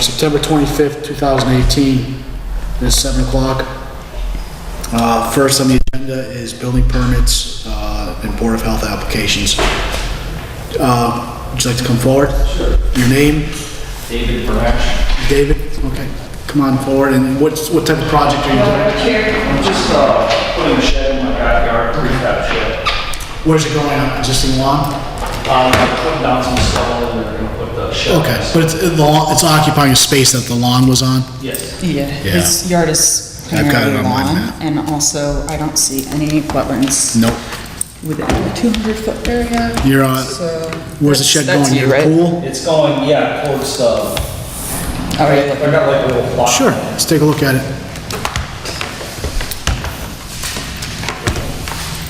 September 25th, 2018. It's 7 o'clock. First on the agenda is building permits and Board of Health applications. Would you like to come forward? Sure. Your name? David Barash. David? Okay. Come on forward. And what type of project are you doing? I'm just putting a shed in my backyard, prefab shed. Where's it going on? Existing lawn? I'm putting down some stone and they're gonna put the shed. Okay, but it's occupying a space that the lawn was on? Yes. Yeah, his yard is I've got it primarily on my lawn, map. and also I don't see any wetlands Nope. within the 200-foot area. You're on, So where's the shed that's going? you, Near right? the pool? It's going, yeah, towards the, Oh, yeah, I got like a little plot. Sure, let's take a look at it.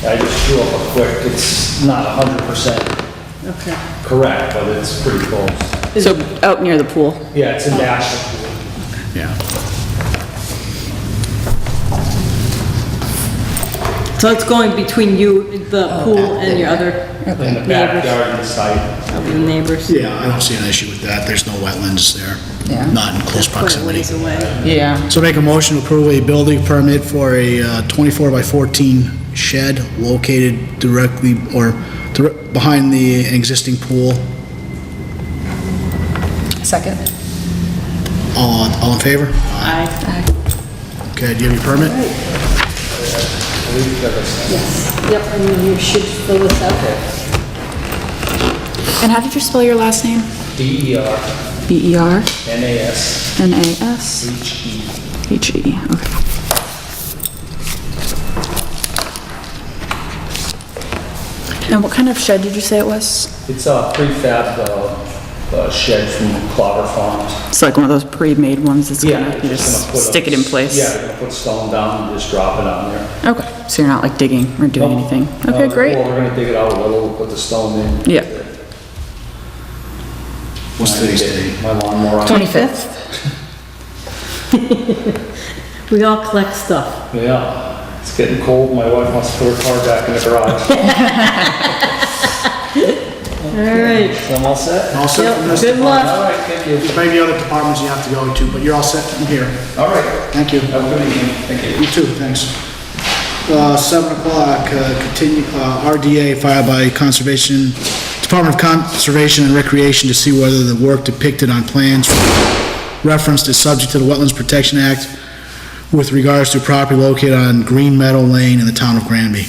I just drew up a quick, it's not 100% Okay. correct, but it's pretty close. So out near the pool. Yeah, it's in Nashville. Yeah. So it's going between you, the pool, and your other In the neighbors, backyard and the site. of the neighbors? Yeah, I don't see an issue with that. There's no wetlands there. Yeah. Not in close Quite a proximity. ways away. Yeah. So make a motion to approve a building permit for a 24 by 14 shed located directly or behind the existing pool. Second. All in favor? Aye. Okay, do you have your permit? Yes, yep, and you should fill this out. And how did you spell your last name? DER, B-E-R? NAS, N-A-S? HE. H-E, okay. And what kind of shed did you say it was? It's a prefab shed from Clogger Farms. It's like one of those pre-made ones that's Yeah, gonna, you just just gonna put stick it in place? Yeah, we're gonna put stone down and just drop it on there. Okay, so you're not like digging or doing Nope. anything? Okay, great. Well, we're gonna dig it out a little, put the stone in. Yeah. What's today's date? My lawnmower on. 25th. We all collect stuff. Yeah, it's getting cold. My wife wants to put her car back in the garage. All right. So I'm all set? All set from Yep, this good department? luck. All right, thank you. There may be other departments you have to go to, but you're all set from here. All right, Thank you. have a good evening. Thank you. You too, thanks. 7 o'clock, continue, RDA filed by Department of Conservation and Recreation to see whether the work depicted on plans referenced is subject to the Wetlands Protection Act with regards to property located on Green Meadow Lane in the town of Granby.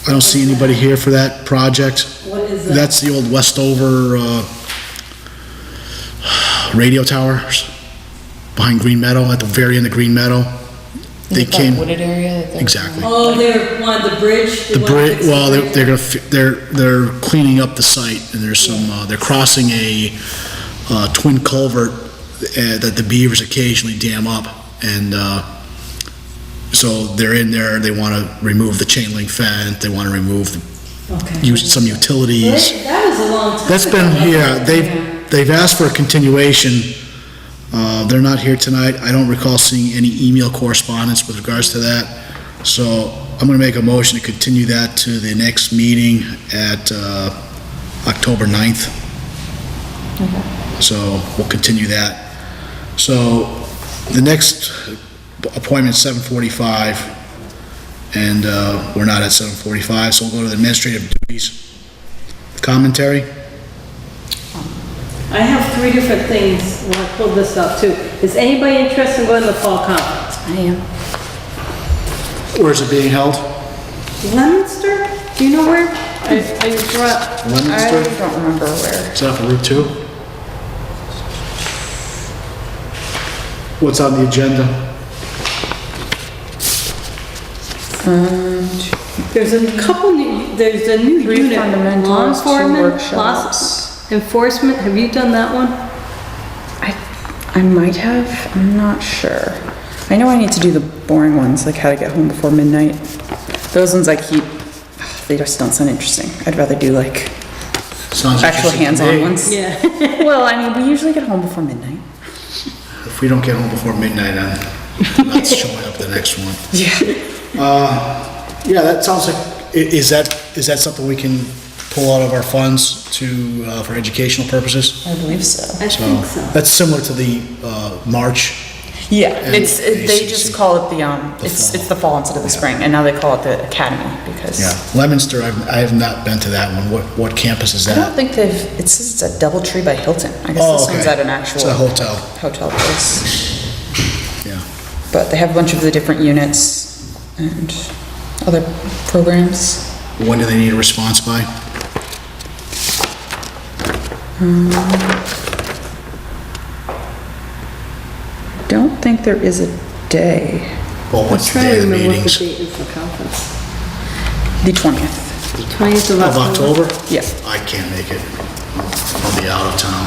I don't see anybody here for that project. What is that? That's the old Westover, radio towers behind Green Meadow, at the very end of Green Meadow. They Is it that came, wooded area? that they're- exactly. Oh, they wanted the bridge? They The wanted to bridge, fix the well, bridge? they're gonna, they're cleaning up the site, and there's some, they're crossing a, twin culvert, that the beavers occasionally dam up, and, so they're in there, they wanna remove the chain link fence, they wanna remove, Okay. use some utilities. That was a long time. That's been, ago. yeah, they've asked for a continuation. They're not here tonight. I don't recall seeing any email correspondence with regards to that. So I'm gonna make a motion to continue that to the next meeting at, October 9th. So we'll continue that. So the next appointment's 7:45, and, we're not at 7:45, so we'll go to the administrative duties. Commentary? I have 3 different things when I pulled this up too. Is anybody interested in going to the fall conference? I am. Where's it being held? Leominster? Do you know where? I brought, I Leominster? don't remember where. Is that off of Route 2? What's on the agenda? there's a couple new, there's a new 3 unit. fundamentals, Law 2 enforcement, workshops. enforcement, have you done that one? I might have, I'm not sure. I know I need to do the boring ones, like how to get home before midnight. Those ones I keep, they just don't sound interesting. I'd rather do like Sounds actual interesting to hands-on me. ones. Yeah. Well, I mean, we usually get home before midnight. If we don't get home before midnight, I'm not showing up the next one. Yeah. Yeah, that sounds like, is that something we can pull out of our funds to, for educational purposes. I believe so. I think so. That's similar to the, March. Yeah, And they ACC. just call it the, it's fall. the fall instead of the spring, and now they call it the academy because. Yeah, Leominster, I have not been to that one. What campus is I don't that? think it says it's at Doubletree by Hilton. I guess Oh, this one's okay. at an actual. It's a hotel, Hotel place. yeah. But they have a bunch of the different units and other programs. When do they need a response by? Don't think there is a day. Well, I'm what's the trying day to of the remember what the meetings? date is for conference. The 20th. 20th of Of October? October? Yeah. I can't make it. I'll be out of town.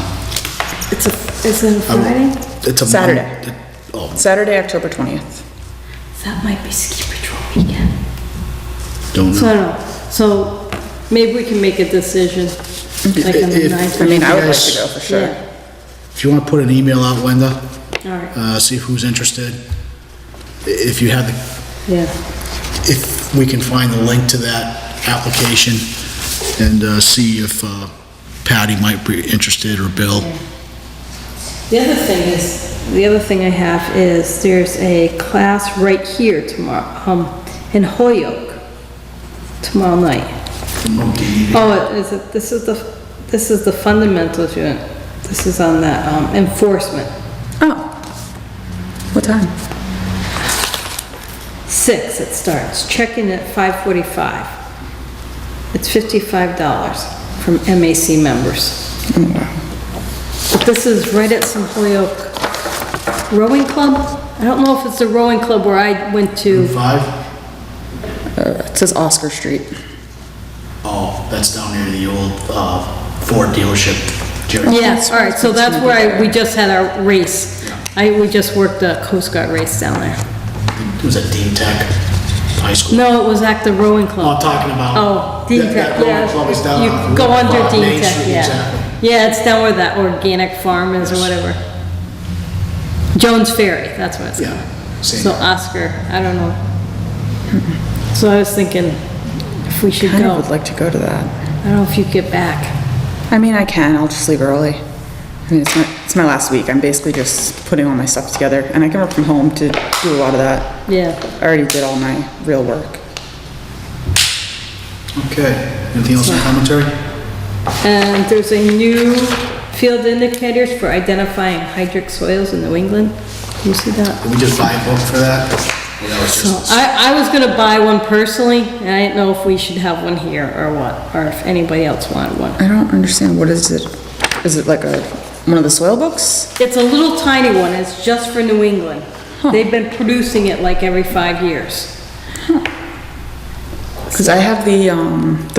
Is it a Friday? It's a Saturday. Oh, Saturday, October 20th. That might be ski patrol weekend. don't So I know. don't know. So maybe we can make a decision, like on the If- 9th. I mean, I would like Yes. to go for sure. Yeah, If you want to put an email out, Wenda, all right, see who's interested. If you have the, yeah. if we can find the link to that application and see if Patty might be interested or Bill. The other thing I have is there's a class right here tomorrow, in Holyoke, tomorrow night. Oh, this is the fundamentals unit. This is on that, enforcement. Oh. What time? 6 it starts, check-in at 5:45. It's $55 from MAC members. But this is right at some Holyoke rowing club? I don't know if it's the rowing club where I went to. 5? It says Oscar Street. Oh, that's down near the old Ford dealership. Jerry. Yeah, all right, so that's where we just had our race. We just worked a Coast Guard race down there. It was at Dean Tech High School. No, it was at the rowing Oh, club. I'm talking about. Oh, Dean that- Tech, that yeah. rowing club is down You off of go under Main Dean Tech, Street, yeah. exactly. Yeah, it's down where that organic farm is or Yes. whatever. Jones Ferry, that's what it's Yeah, called. same. So Oscar, I don't know. So I was thinking if we should Kind of go. would like to go to that. I don't know if you get back. I mean, I can, I'll just leave early. I mean, it's my last week, I'm basically just putting all my stuff together, and I can work from home to do a lot of that. Yeah. I already did all my real work. Okay, anything else in commentary? And there's a new field indicators for identifying hydric soils in New England. Can you see that? Did we just buy a book for that? Or that was just- I was gonna buy one personally, and I didn't know if we should have one here or what, or if anybody else wanted one. I don't understand, what is it? Is it like one of the soil books? It's a little tiny one, it's just for New England. They've been producing it like every 5 years. Because I have the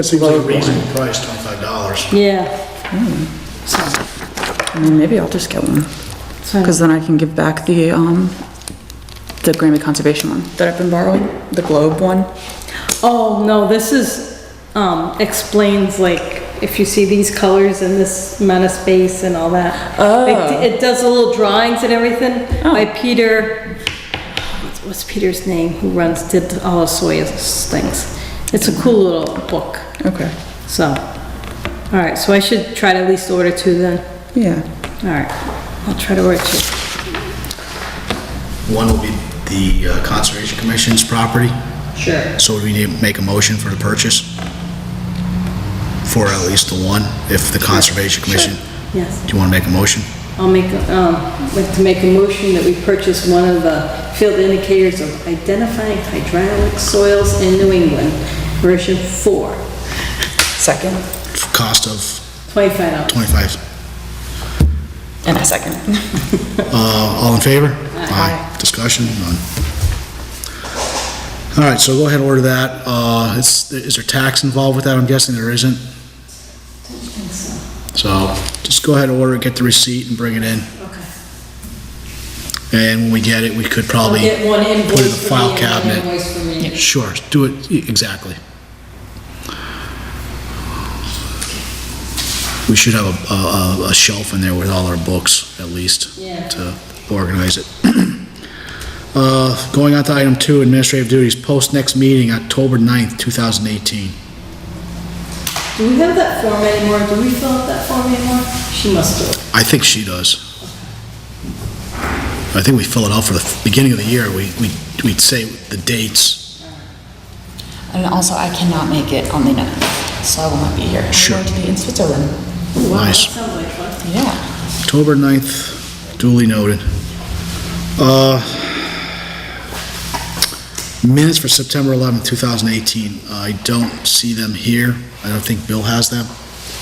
Seems like a globe one. reasonable price, $25. Yeah. I mean, maybe I'll just get one. So- Because then I can give back the Granby Conservation one that I've been borrowing, the globe one. Oh, no, this is, explains like, if you see these colors in this amount of space and all that. Oh. It does the little drawings and everything Oh. by Peter, what's Peter's name, who did all the soil things. It's a cool little book, Okay. so. All right, so I should try to at least order 2 then. Yeah. All right, I'll try to order 2. One will be the Conservation Commission's property, Sure. so we need to make a motion for the purchase for at least the one, if the Conservation Commission, Yes. do you want to make a motion? I'll like to make a motion that we purchase one of the field indicators of identifying hydraulic soils in New England, version 4, Second? Cost of $25. 25. And a second. All in favor? Aye. Discussion? None. All right, so go ahead and order that. Is there tax involved with that? I'm guessing there isn't. So just go ahead and order it, get the receipt and bring it in. Okay. And when we get it, we could probably I'll get one put it in the invoice for file me and one cabinet. invoice for me. Sure, do it, exactly. We should have a shelf in there with all our books, at least, Yeah. to organize it. Going on to item 2, administrative duties, post next meeting, October 9th, 2018. Do we have that form anymore? Do we fill out that form anymore? She must do it. I think she does. I think we fill it out for the beginning of the year. We'd say the dates. And also, I cannot make it on the 9th, so I will not be here. Sure. I'm going to be in Switzerland. Wow, Nice. that sounds like fun. Yeah. October 9th, duly noted. Minutes for September 11th, 2018. I don't see them here. I don't think Bill has them.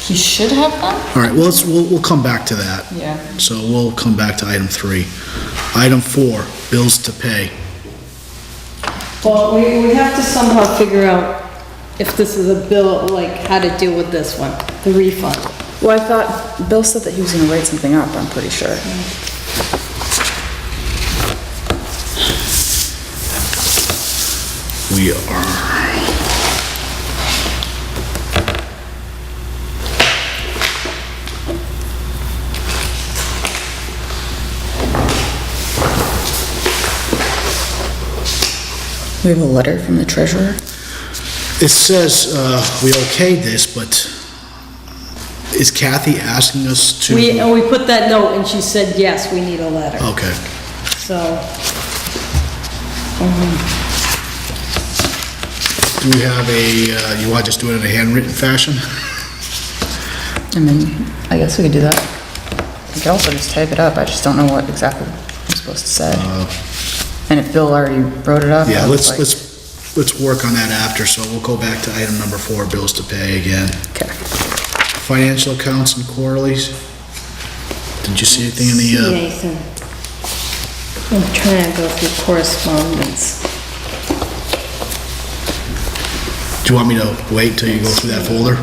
He should have them? All right, well, we'll come back to that. Yeah. So we'll come back to item 3. Item 4, bills to pay. Well, we have to somehow figure out if this is a bill, like how to deal with this one, the refund. Well, I thought, Bill said that he was gonna write something up, I'm pretty sure. We are... We have a letter from the treasurer? It says, we okayed this, but is Kathy asking us to... We put that note and she said, yes, we need a letter. Okay. So, Do we have a, you want to just do it in a handwritten fashion? I mean, I guess we could do that. I could also just type it up, I just don't know what exactly I'm supposed to say. And if Bill already wrote it up... Yeah, I was let's work on that after, so we'll go back to item number 4, bills to pay again. Okay. Financial accounts and quarterlies. Did you see anything in see the, anything. I'm trying to go through correspondence. do you want me to wait till you go through that folder?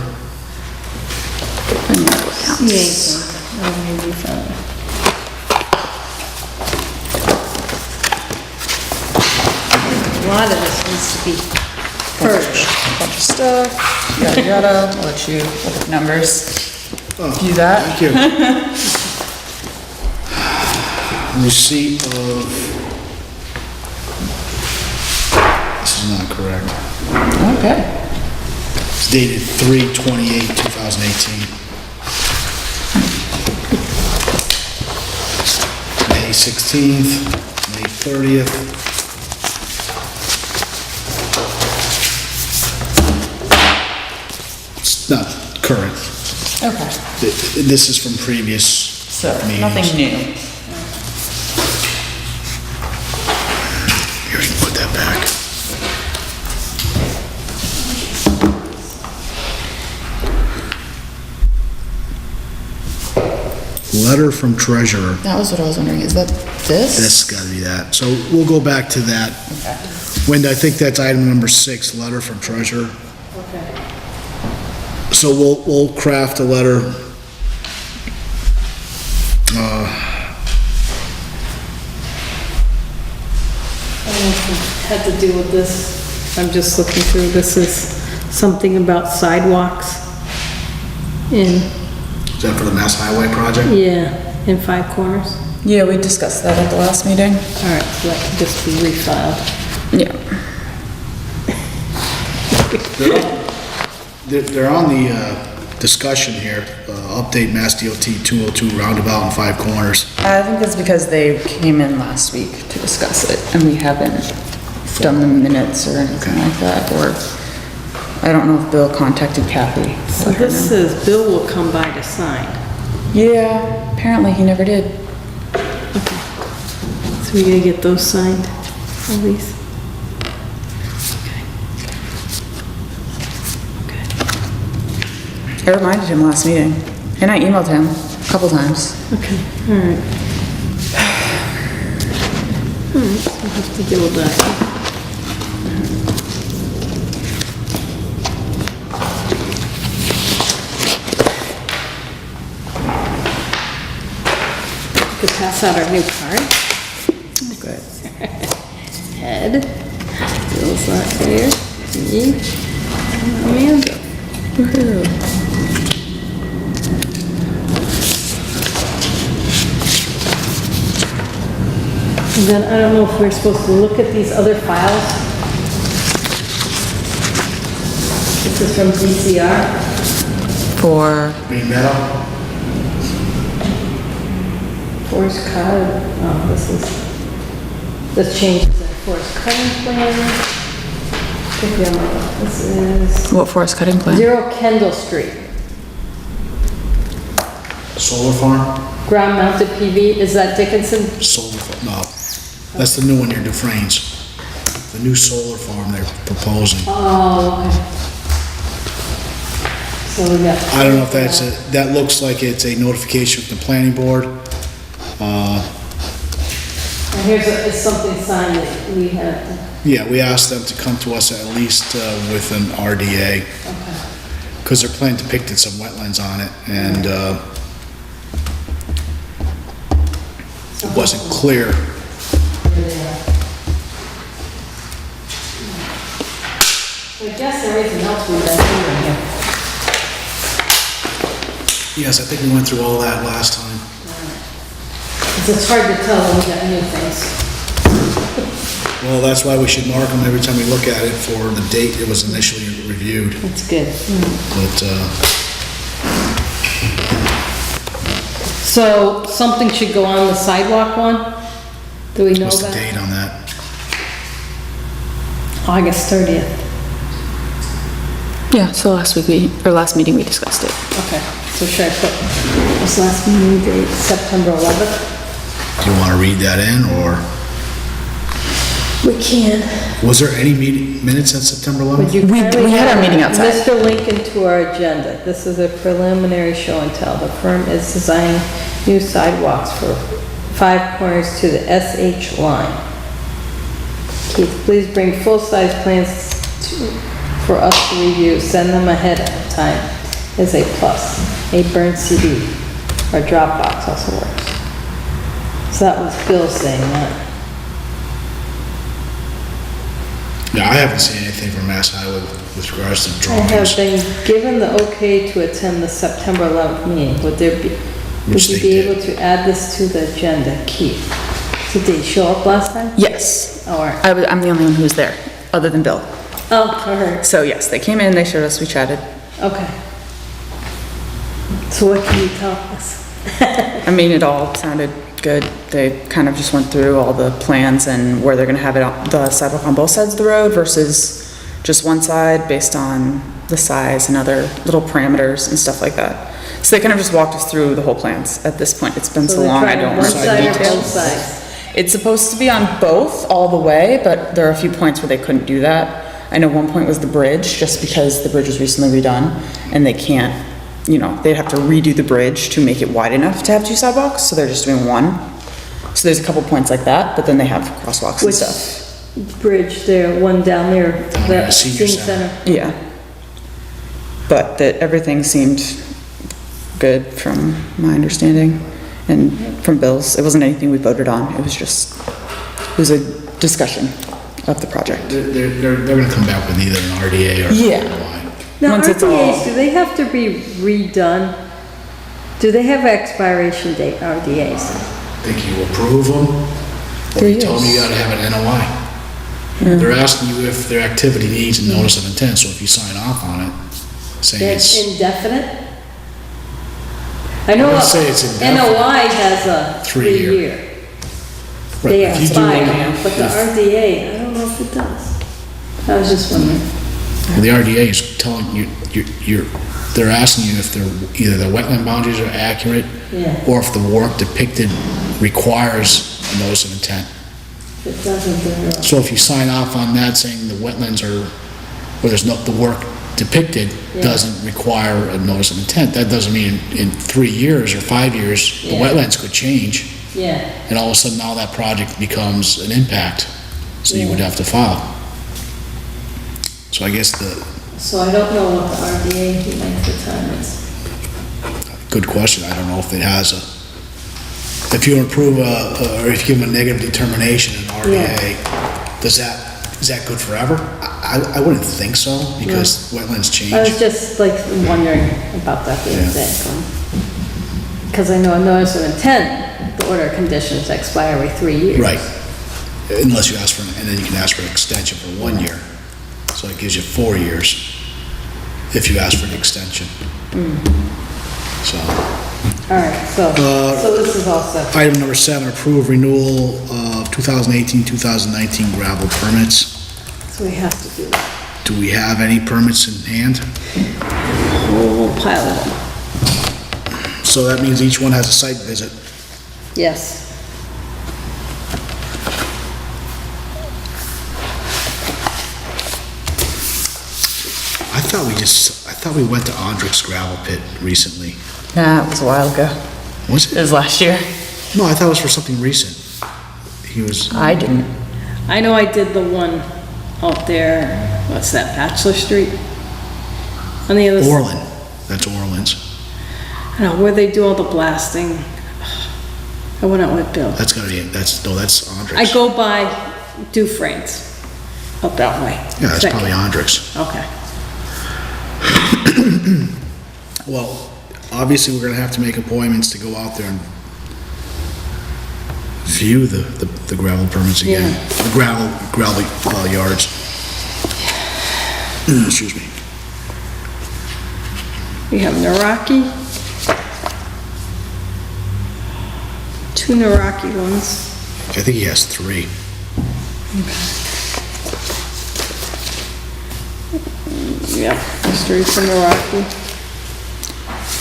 See anything. Oh, maybe found it. A lot of this needs to be purged. Bunch of stuff, yada yada, I'll let you look at numbers. Oh, View that. Thank you. Receipt of... This is not correct. Okay. It's dated 3/28/2018. May 16th, May 30th. It's not current. Okay, This is from previous so, meetings. nothing new. Here, you can put that back. Letter from treasurer. That was what I was wondering, is that this? That's gotta be that. So we'll go back to that. Okay. Wendy, I think that's item number 6, letter from treasurer. Okay. So we'll craft a letter. I don't know if it had to do with this. I'm just looking through. This is something about sidewalks in, Is that for the Mass Highway project? yeah, in Five Corners. Yeah, we discussed that at the last meeting. All right, so that can just be refiled. Yeah. They're on the discussion here, update Mass DOT 202 roundabout and 5 corners. I think that's because they came in last week to discuss it, and we haven't done the minutes or anything like that, or I don't know if Bill contacted Kathy. So this says Bill will come by to sign. Yeah, apparently he never did. So we gotta get those signed, all these? I reminded him last meeting, and I emailed him a couple times. Okay, all right. All right, so we'll have to deal with that. We could pass out our new card. Good. Ed, Bill's not here. Me, and Amanda. Woohoo. And then I don't know if we're supposed to look at these other files. This is from DCR. For, Green Meadow? Forest cut, oh, this changes the forest cutting plan. This is what forest cutting plan? 0 Kendall Street. Solar farm? Ground mounted PV, is that Dickinson? Solar farm, no. That's the new one near Dufrane's. The new solar farm they're proposing. Oh, okay. So we got. I don't know if that's that looks like it's a notification from the planning board. And here's it's something signed that we have to. Yeah, we asked them to come to us at least with an RDA. Okay. Because their plan depicted some wetlands on it, and it wasn't clear. So I guess everything else we've been doing here. Yes, I think we went through all that last time. 'Cause it's hard to tell when we got new things. Well, that's why we should mark them every time we look at it for the date it was initially reviewed. That's good. But, So something should go on the sidewalk one? Do we know what's the that? date on that? August 30th. Yeah, so last meeting we discussed it. Okay, so should I put this last meeting date, September 11th? Do you want to read that in, or We can. was there any minutes on September 11th? We had our meeting outside. Mr. Lincoln to our agenda. This is a preliminary show and tell. The firm is designing new sidewalks for 5 corners to the SH line. Keith, please bring full-size plans for us to review. Send them ahead of time as a plus. A burned CD or Dropbox also works. So that was Bill saying that. Yeah, I haven't seen anything from Mass Highway with regards to I have drawings. been given the okay to attend the September 11th meeting. Would you Which be they did. able to add this to the agenda, Keith? Did they show up last time? Yes. Or, I'm the only one who was there, other than Bill. oh, all right, So yes, they came in, they showed us, we chatted. okay. So what can you tell us? I mean, it all sounded good. They kind of just went through all the plans and where they're gonna have it on the sidewalk on both sides of the road versus just one side based on the size and other little parameters and stuff like that. So they kind of just walked us through the whole plans at this point. It's been so they're long, I trying don't one remember side the or both details. sides? It's supposed to be on both all the way, but there are a few points where they couldn't do that. I know one point was the bridge, just because the bridge was recently redone and they can't, they'd have to redo the bridge to make it wide enough to have 2 sidewalks, so they're just doing one. So there's a couple points like that, but then they have crosswalks and Which stuff. bridge there, one down there, there, the senior senior center. center? Yeah. But that everything seemed good from my understanding and from Bill's. It wasn't anything we voted on, it was a discussion of the project. They're gonna come back with either an RDA or. Yeah. Now, Once it's all- RDAs, do they have to be redone? Do they have expiration date, RDAs? I think you approve them, or 3 you tell them you years. gotta have an NOI. They're asking you if their activity needs a notice of intent, so if you sign off on it, saying It's it's, indefinite? I know would say it's indefinite. NOI has a 3-year. 3-year. Right, They if you do expire, it- but the RDA, I don't know if it does. I was just wondering. well, the RDA is telling you, they're asking you if either the wetland boundaries are accurate, Yeah. or if the work depicted requires a notice of intent. If it doesn't, then So if you sign off on that saying the wetlands are, or there's no, the work depicted Yeah. doesn't require a notice of intent, that doesn't mean in 3 years or 5 years, the Yeah. wetlands could change, yeah. and all of a sudden now that project becomes an impact, so you would have to file. So I guess So I don't know what the RDA length of time is. good question, I don't know if it has if you approve or if you give them a negative determination in RDA, is that good forever? I wouldn't think so, because wetlands change. I was just like wondering about that the other Yeah. day. Because I know a notice of intent, the order of conditions expire every 3 years. Right, unless you ask for, and then you can ask for an extension for 1 year, so it gives you 4 years. if you ask for an extension. So, All right, so this is all set. item number 7, approve renewal of 2018-2019 gravel permits. So we have to do that. Do we have any permits in hand? We'll pile it up. So that means each one has a site visit. Yes. I thought we went to Andrick's gravel pit recently. Nah, it was a while ago. Was It it? was last year. No, I thought it was for something recent. He was, I didn't. I know I did the one out there, what's that, Bachelor Street? On the other side. Orland. That's Orland's. I know, where they do all the blasting. I went out with Bill. That's gotta be, that's Andrick's. I go by Dufrane's up that way. Yeah, that's probably Andrick's. Okay. Well, obviously, we're gonna have to make appointments to go out there and view the gravel permits again. Yeah. The gravel yards. Excuse me. We have Naraki. 2 Naraki ones. I think he has 3. Yeah, straight from Naraki.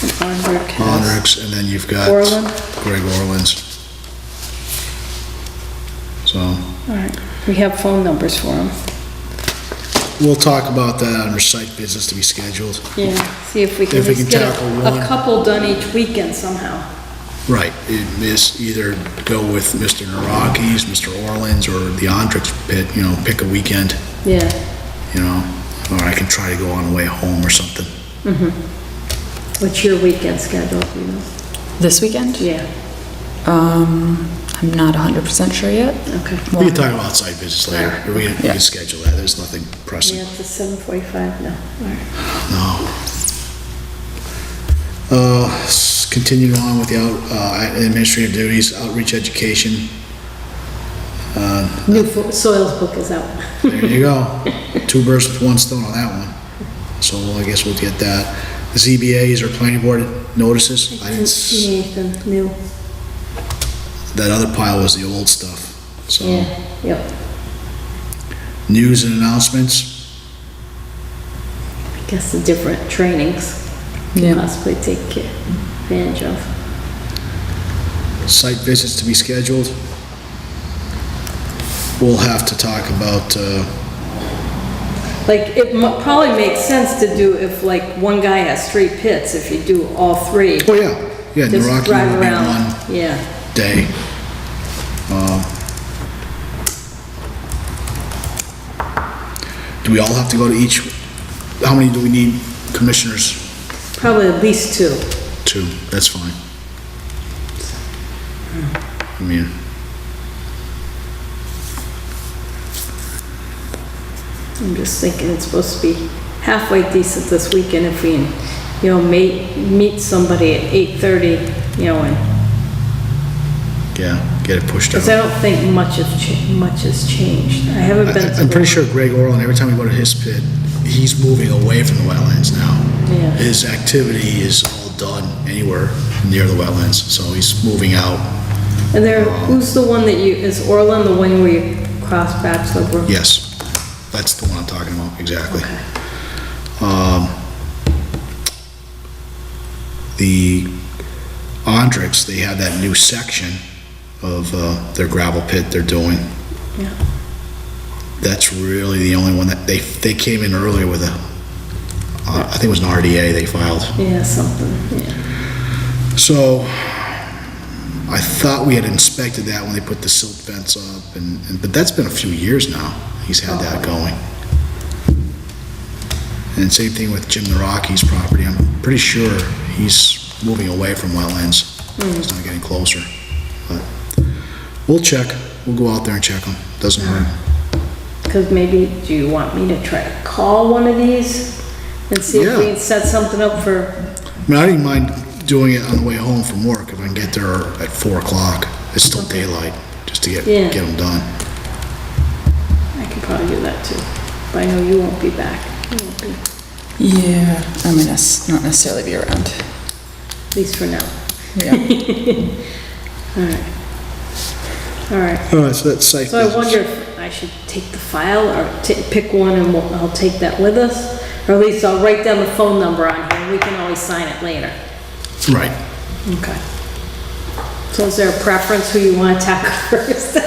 And Andrick has Andrick's, and then you've got Orland. Greg Orland's. So, All right, we have phone numbers for them. we'll talk about that under site visits to be scheduled. Yeah, see if we can If we just can get tackle a one. couple done each weekend somehow. Right, it is either go with Mr. Naraki's, Mr. Orland's, or the Andrick's pit, pick a weekend, Yeah, or I can try to go on the way home or something. what's your weekend schedule, do you know? This weekend? Yeah, I'm not 100% sure yet. okay. We can talk about site visits later, or we can schedule that, there's nothing pressing. Yeah, it's 7:45 now, all right. No. Continuing on with the administrative duties, outreach education. New soils book is out. There you go. 2 birds with 1 stone on that one. So I guess we'll get that. The ZBAs or planning board notices. I didn't, See anything new? that other pile was the old stuff. So, Yeah, yep. news and announcements. I guess the different trainings Yeah. possibly take advantage of. Site visits to be scheduled. We'll have to talk about, Like, it probably makes sense to do if like one guy has 3 pits, if you do all 3. oh yeah, Just Naraki drive will be around. one Yeah, day. Do we all have to go to each, how many do we need commissioners? probably at least 2. 2, that's fine. I mean, I'm just thinking it's supposed to be halfway decent this weekend if we, meet somebody at 8:30, and, yeah, get it pushed because I out. don't think much has changed. I haven't been to I'm pretty the- sure Greg Orland, every time we go to his pit, he's moving away from the wetlands now. Yeah. His activity is all done anywhere near the wetlands, so he's moving out. And who's the one that is Orland, the one where you cross Bachelor Brook? Yes, that's the one I'm talking about, exactly. Okay. The Andrick's, they have that new section of their gravel pit they're doing. Yeah. That's really the only one that, they came in earlier with I think it was an RDA they filed. Yeah, something, yeah. So, I thought we had inspected that when they put the silt fence up, but that's been a few years now, he's had that going. And same thing with Jim Naraki's property, I'm pretty sure he's moving away from wetlands. He's not getting closer, but we'll check, we'll go out there and check them, doesn't hurt. Because maybe, do you want me to try to call one of these and see if we Yeah. can set something up for, I mean, I didn't mind doing it on the way home from work if I can get there at 4 o'clock. It's still daylight, just to get Yeah. them done. I can probably do that too. But I know you won't be back. You won't be. Yeah, I'm gonna not necessarily be around. At least for now. Yeah. All right. All right, so that's site So I visits. wonder if I should take the file or pick one and I'll take that with us? Or at least I'll write down the phone number on here and we can always sign it later. Right. Okay. So is there a preference who you want to tackle first?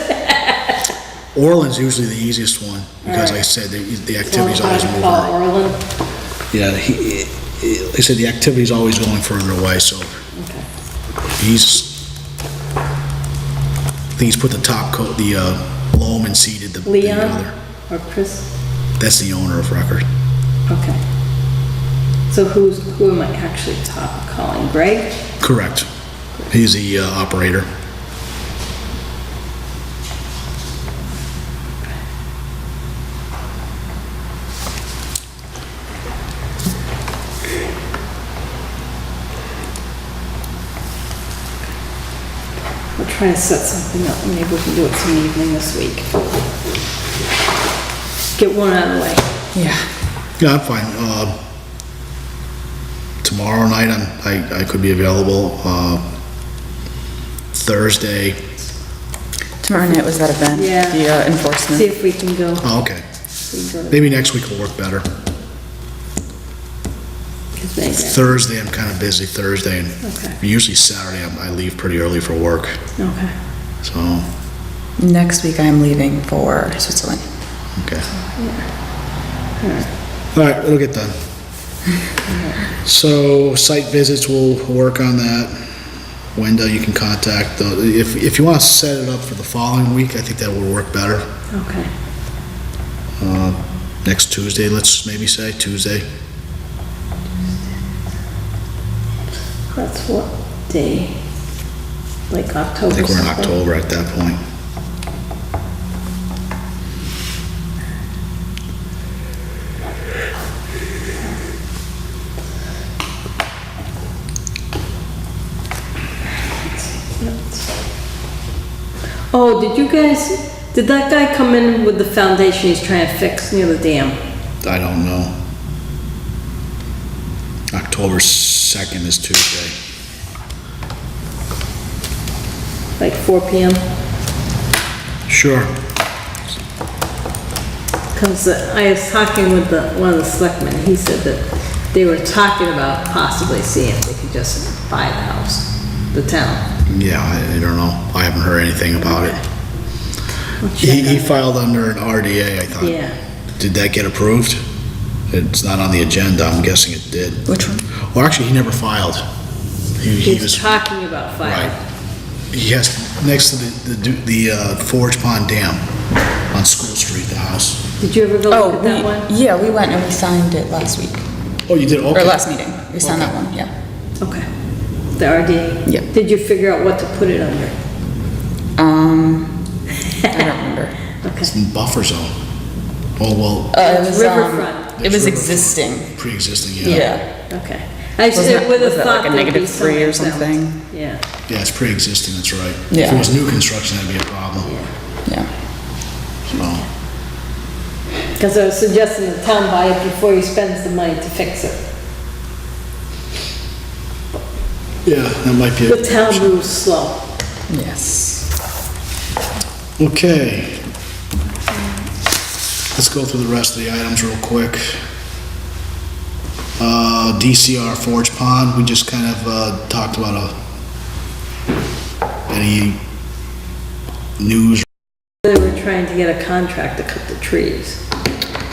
Orland's usually the easiest one, because like I said, the activity's always moving. Call Orland? Yeah, like I said, the activity's always going further away, so Okay. I think he's put the top coat, the loam and seeded the Leon other. or Chris? That's the owner of record. Okay. So who am I actually calling? Greg? Correct. He's the operator. We're trying to set something up. Maybe we can do it some evening this week. Get one out of the way. Yeah. Yeah, I'm fine. Tomorrow night, I could be available. Thursday. Tomorrow night was that event, Yeah. the enforcement. See if we can go. Oh, okay. We can go to- Maybe next week will work better. 'cause maybe- Thursday, I'm kind of busy Thursday, and Okay. usually Saturday, I leave pretty early for work, Okay. so, Next week I'm leaving for Switzerland. okay. All right, it'll get done. So, site visits, we'll work on that. Wenda, you can contact, if you want to set it up for the following week, I think that would work better. Okay. Next Tuesday, let's maybe say, Tuesday. That's what day? Like I October? think we're in something? October at that point. Oh, did that guy come in with the foundation he's trying to fix near the dam? I don't know. October 2nd is Tuesday. Like 4 PM? Sure. Because I was talking with one of the selectmen, he said that they were talking about possibly seeing if they could just buy the house, the town. Yeah, I don't know. I haven't heard anything about it. I'll check He on- filed under an RDA, I thought. Yeah. Did that get approved? It's not on the agenda, I'm guessing it did. Which one? Well, actually, he never filed. He He was was, talking about right. filing. He has, next to the Forge Pond Dam on School Street, the house. Did you ever go Oh, look at that one? yeah, we went and we signed it last week, Oh, you did? Okay. or last meeting. We signed that Okay. one, yeah. Okay. The RDA? Yep. Did you figure out what to put it under? I don't remember. Okay. It's in buffer zone. Oh, well, It was, Riverfront. It was It's existing, pre-existing, yeah. Okay. I Wasn't said, it- would have was it thought like a there'd be some -3 or exempt. something? Yeah, Yeah, it's pre-existing, that's right. If Yeah. it was new construction, that'd be a problem. Yeah. So, because I was suggesting the town buy it before he spends the money to fix it. yeah, that might be The town moves slow. Yes. Okay. Let's go through the rest of the items real quick. DCR Forge Pond, we just kind of talked about any news. They were trying to get a contract to cut the trees.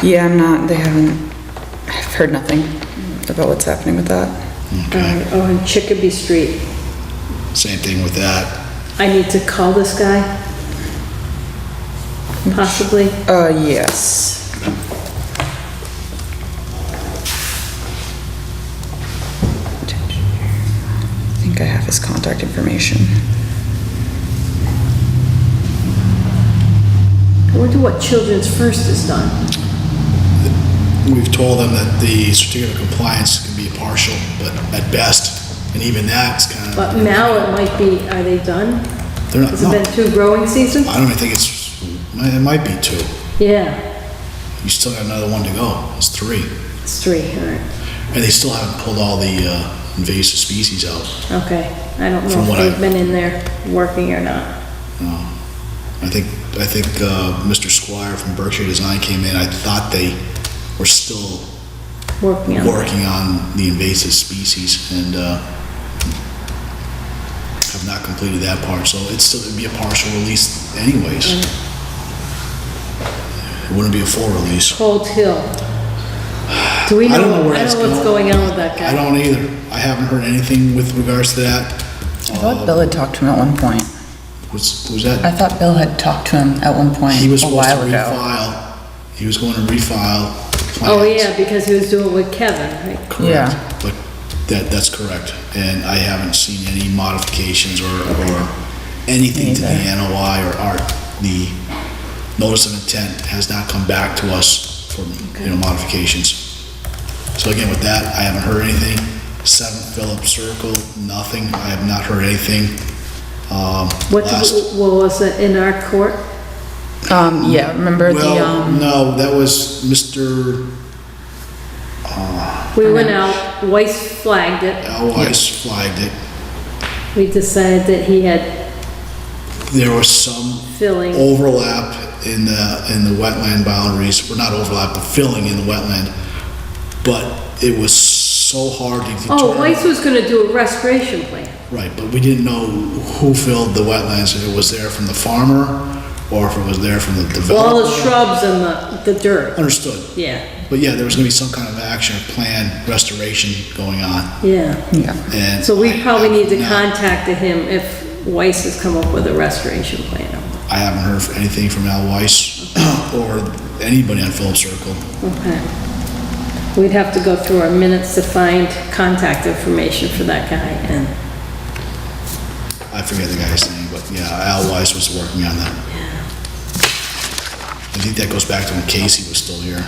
Yeah, I've heard nothing about what's happening with that. Okay, Oh, and Chicopee Street. same thing with that. I need to call this guy? Possibly? Yes. I think I have his contact information. I wonder what Children's First has done. We've told them that the certificate of compliance can be partial, but at best, and even that's kind of. But now it might be, are they done? They're not, Has it no, been 2 growing seasons? I don't even think it might be 2. Yeah. You still got another one to go, it's 3. It's 3, all right. And they still haven't pulled all the invasive species out. Okay, I don't know From if what they've I- been in there working or not. I think Mr. Squire from Berkshire Design came in, I thought they were still Working on it. working on the invasive species and have not completed that part, so it'd be a partial release anyways. It wouldn't be a full release. Cold Hill. Do we know? I don't know where I that's don't know what's going. going on with that guy. I don't either. I haven't heard anything with regards to that. I thought Bill had talked to him at one point. Was I that, thought Bill had talked to him at one point he was a supposed to while ago. refile, he was going to refile plans. Oh, yeah, because he was doing it with Kevin, right? Correct, Yeah. but that's correct, and I haven't seen any modifications or anything to the Neither. NOI or the notice of intent has not come back to us for, modifications. So again, with that, I haven't heard anything. 7 Phillips Circle, nothing, I have not heard anything. What Last- was it, in our court? Yeah, remember Well, no, that was Mr. We went out, Weiss flagged it. Elwise flagged it. We decided that he had There was some filling. overlap in the wetland boundaries, or not overlap, but filling in the wetland. But it was so hard to determine. Oh, Weiss was gonna do a restoration plan. Right, but we didn't know who filled the wetlands, if it was there from the farmer, or if it was there from the developer. All the shrubs and the dirt, Understood. yeah, But yeah, there was gonna be some kind of action plan, restoration going on, yeah. Yeah. and. So we I probably need to have not- contact him if Weiss has come up with a restoration plan. I haven't heard anything from Al Weiss or anybody on Phillips Circle. Okay. We'd have to go through our minutes to find contact information for that guy, and I forget the guy's name, but yeah, Al Weiss was working on that. I think that goes back to when Casey was still here.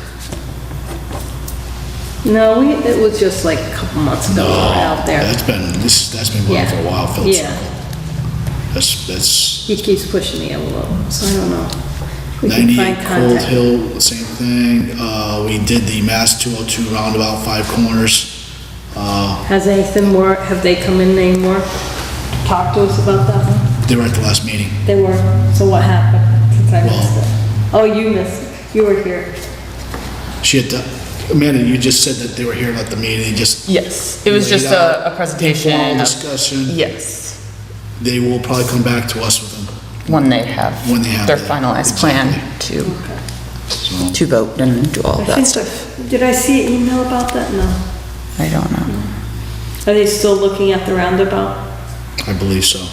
no, it was just like a couple months ago we were out there. That's been going on for a while, Phillips Yeah. Circle. That's He keeps pushing the envelope, so I don't know. We can 98 find Cold contact. Hill, the same thing. We did the Mass 202 roundabout, 5 corners. Has anything more, have they come in anymore? Talk to us about that one? They were at the last meeting. They were, so what happened since I Well- missed it? Oh, you missed it, you were here. She had, Amanda, you just said that they were here at the meeting, just. Yes, it was laid just out a presentation. informal of- discussion. Yes, They will probably come back to us with them. when they have When they have their that, finalized plan So, to vote and do all I of that think stuff. did I see an email about that? No. I don't know. Are they still looking at the roundabout? I believe so.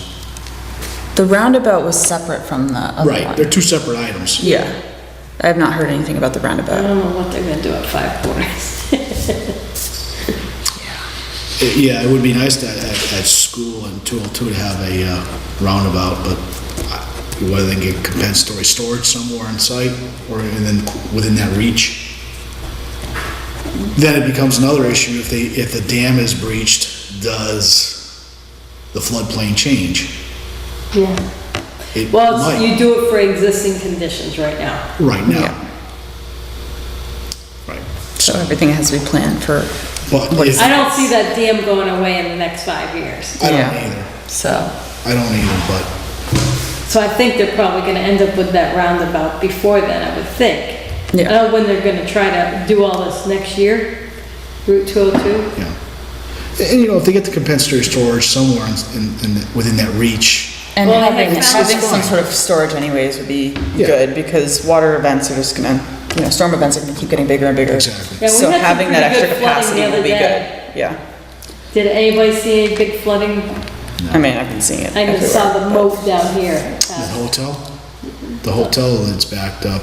The roundabout was separate from the other Right, one. they're 2 separate items. Yeah, I have not heard anything about the I roundabout. don't know what they're gonna do at 5 Corners. Yeah, it would be nice to, at school and 202 to have a roundabout, but whether they get compensatory storage somewhere on site or within that reach. Then it becomes another issue if the dam is breached, does the floodplain change? Yeah. It Well, might, you do it for existing conditions right now. right now. Yeah. Right. So everything has to be planned for, But What if, is I don't see that dam going away in the next 5 years. I don't Yeah. either. so, I don't either, but So I think they're probably gonna end up with that roundabout before then, I would think. I Yeah. don't know when they're gonna try to do all this next year, Route 202. yeah. And if they get the compensatory storage somewhere within that reach, and Well, having it's some fine. sort of storage anyways would be Yeah. good, because water events are just gonna, storm events are gonna keep getting bigger and bigger. Exactly. Yeah, we So had some having that pretty extra good flooding capacity the will other be good, day. yeah. Did anybody see any big flooding? I mean, I've been seeing it I just saw the everywhere, moat down here. the hotel, it's backed up,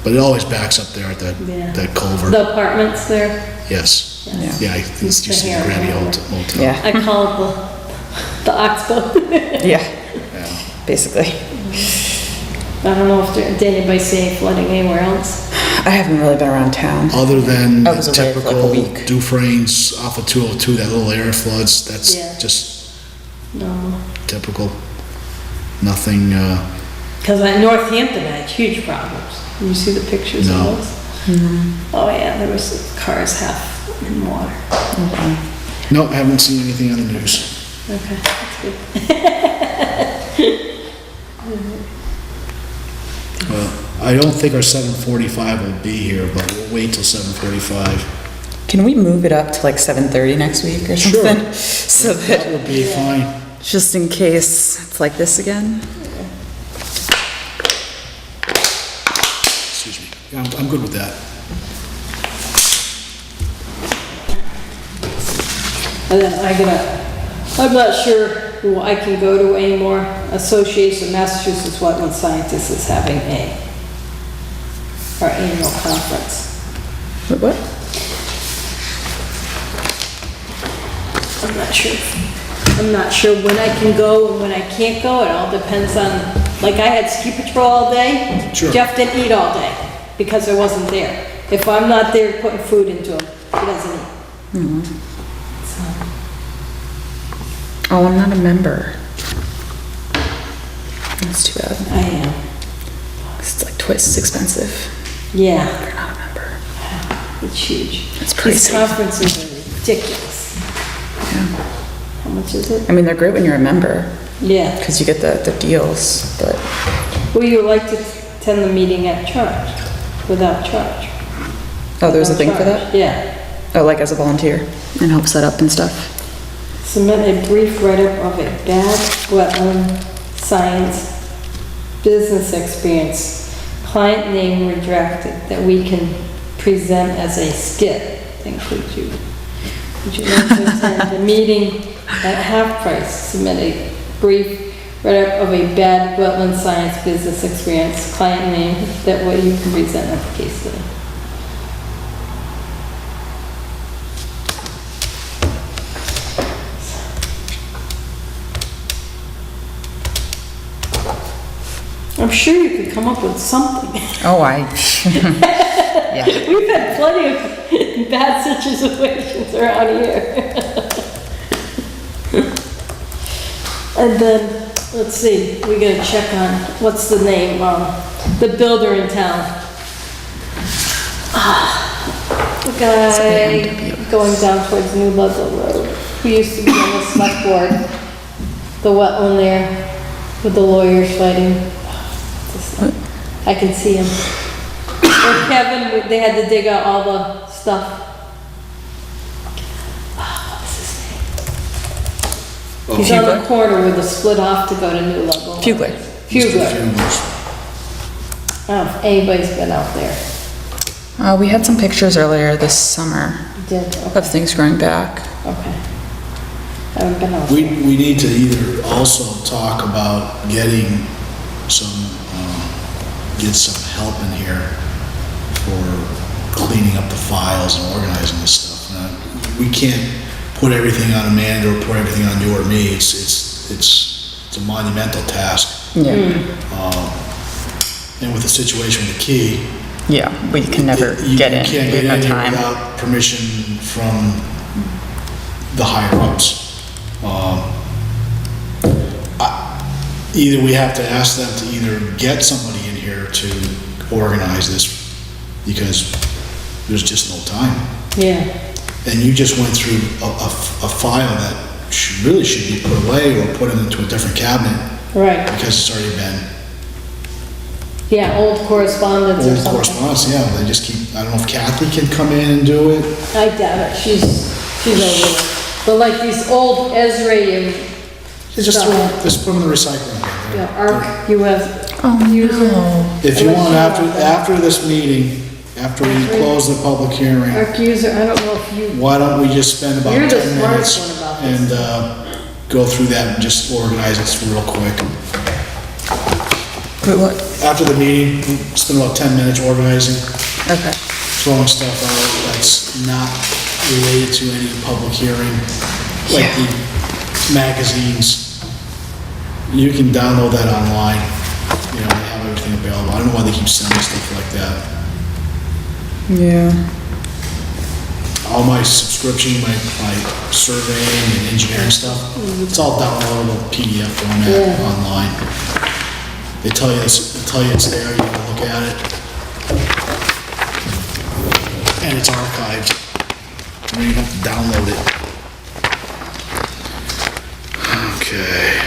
but it always backs up there at Yeah. that culvert. The apartments there, Yes. Yeah. Yeah, I think it's used to be the The Granby hair. Hotel. but, yeah, I call it the oxbow. yeah, basically. I don't know if did anybody see any flooding anywhere else? I haven't really been around town. Other than I the was away for like a typical week. Dufresne's off of 202, that little area floods, that's Yeah. just No. typical. Nothing, Because Northampton had huge problems. Did you see the pictures of No. those? Oh yeah, there was cars half in water. Nope, haven't seen anything on the news. Okay, that's good. Well, I don't think our 7:45 will be here, but we'll wait till 7:45. Can we move it up to like 7:30 next week or Sure. something? So That that, would be fine. just in case it's like this again? Excuse me. Yeah, I'm good with that. And then I'm not sure who I can go to anymore. Association of Massachusetts Wetland Scientists is having our annual conference. What? I'm not sure when I can go and when I can't go. It all depends on, like I had ski patrol all day. Sure. Jeff didn't eat all day because I wasn't there. If I'm not there putting food into him, he doesn't eat. So, Oh, I'm not a member. That's too bad. I am. It's like twice as expensive. Yeah, You're not a member. it's huge. It's These pricey. conferences are ridiculous. Yeah. How much is it? I mean, they're great when you're a member, Yeah. because you get the deals, but, Well, you would like to attend the meeting at charge, without charge. oh, there's a Without thing for charge. that? Yeah. Oh, like as a volunteer, and help set up and stuff? Submit a brief write-up of a bad wetland science business experience, client name redacted, that we can present as a skit. That includes you. Would you like to attend the meeting at half price? Submit a brief write-up of a bad wetland science business experience, client name, that way you can present at the case study. I'm sure you could come up with something. Oh, yeah. We've had plenty of bad situations around here. And then, let's see, we gotta check on, what's the name, the builder in town. The guy going down towards New Ludlow Road, who used to be on the select board, the wetland there, with the lawyers fighting. I can see him. Or Kevin, they had to dig out all the stuff. What's his name? He's on the corner with the split off to go to New Ludlow. Fugler. Fugler. I don't know if anybody's been out there. We had some pictures earlier this summer Did, okay, of things growing back. okay. I haven't been out We there. need to either also talk about getting get some help in here for cleaning up the files and organizing this stuff. We can't put everything on Amanda or put everything on you or me. It's a monumental task. Yeah. And with the situation with the key, Yeah, we can never you get in. can't We get have in no here time. without permission from the higher ups. Either we have to ask them to either get somebody in here to organize this, because there's just no time. Yeah, And you just went through a file that really should be put away or put into a different cabinet right. because it's already been Yeah, old correspondence or old something. correspondence. Yeah, they just keep, I don't know if Kathy can come in and do it. I doubt it, she's over there. But like these old Esri and Just stuff. just put them in the recycling bin. Yeah, ARC, US. Oh, no. If you want, after this meeting, after we close the public hearing, ARC user, I don't know if you, why don't we just spend about You're the 10 smartest minutes one about this. and go through that and just organize it real quick. Wait, what? After the meeting, spend about 10 minutes organizing, Okay. throwing stuff out that's not related to any public hearing, like the magazines. You can download that online, you know, they have everything available. I don't know why they keep sending stuff like that. Yeah. All my subscription, my surveying and engineering stuff, it's all downloadable PDF format Yeah. online. They tell you it's there, you can look at it. And it's archived. I mean, you have to download it. Okay.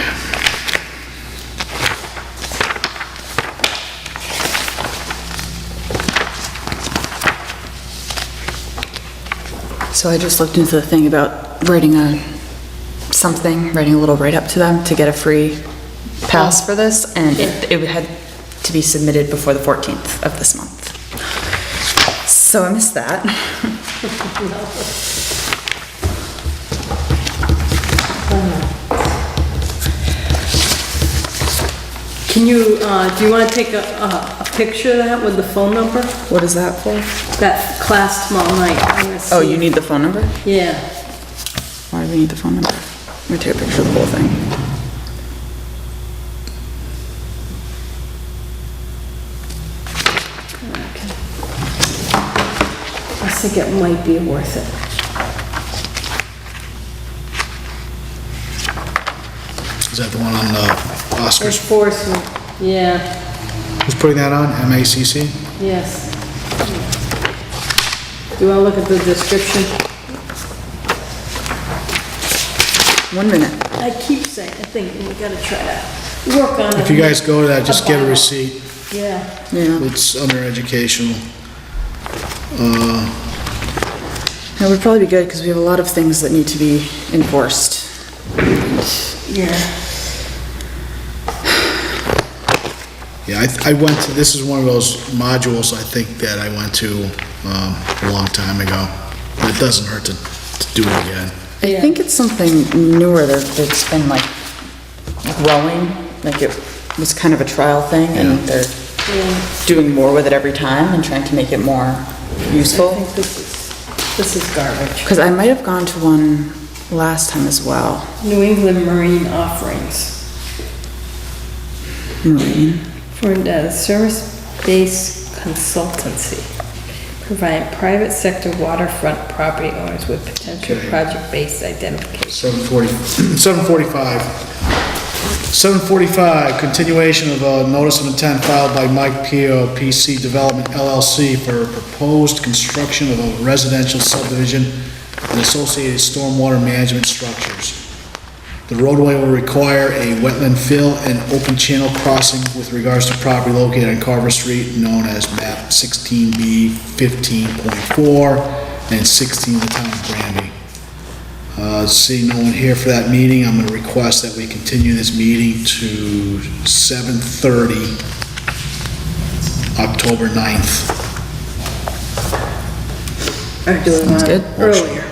So I just looked into the thing about writing a little write-up to them to get a free pass for this, and it had to be submitted before the 14th of this month. So I missed that. Can you, do you wanna take a picture of that with the phone number? What is that for? That class tomorrow night. I'm gonna Oh, see- you need the phone number? Yeah. Why do we need the phone number? Let me take a picture of the whole thing. I think it might be worth it. Is that the one on the Oscars? Enforcement, yeah, Who's putting that on? MACC? yes. Do you wanna look at the description? 1 minute. I keep saying, I think we gotta try to work on it. If you guys go to that, just get a receipt. Yeah, Yeah. It's under educational. It would probably be good, because we have a lot of things that need to be enforced. yeah. Yeah, I went to, this is one of those modules I think that I went to a long time ago. It doesn't hurt to do it again. I think it's something newer that's been like growing, like it was kind of a trial thing, and Yeah. they're Yeah. doing more with it every time and trying to make it more I useful. think this is garbage. Because I might have gone to one last time as well. New England Marine Offerings. Marine. For service-based consultancy, providing private sector waterfront property owners with potential Okay. project-based identification. 7:45. 7:45, continuation of a notice of intent filed by Mike Pio, PC Development LLC for proposed construction of a residential subdivision and associated stormwater management structures. The roadway will require a wetland fill and open channel crossing with regards to property located on Carver Street, known as map 16B 15.4 and 16 in the town of Granby. Seeing no one here for that meeting, I'm gonna request that we continue this meeting to 7:30, October 9th. Or do we want Sounds it good. earlier?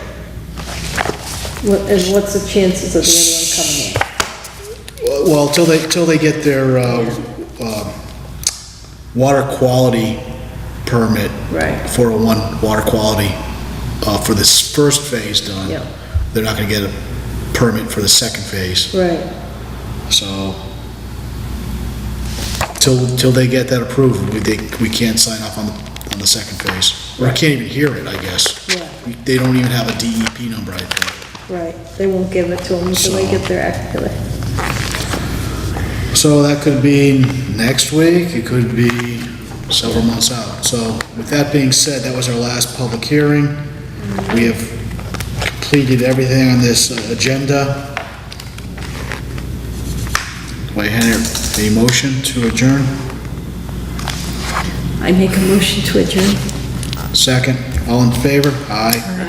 What's the chances of the other one coming in? Well, till they get their, water quality permit. Right. 401 water quality, for this first phase done. Yeah. They're not gonna get a permit for the second phase, Right, so. Till they get that approved, we can't sign off on the second phase. Or I can't even hear it, I guess. yeah, They don't even have a DEP number, I think. right. They won't give it to them until they get their act together. So that could be next week, it could be several months out. So with that being said, that was our last public hearing. We have completed everything on this agenda. Do I hear a motion to adjourn? I make a motion to adjourn. Second, all in favor? Aye.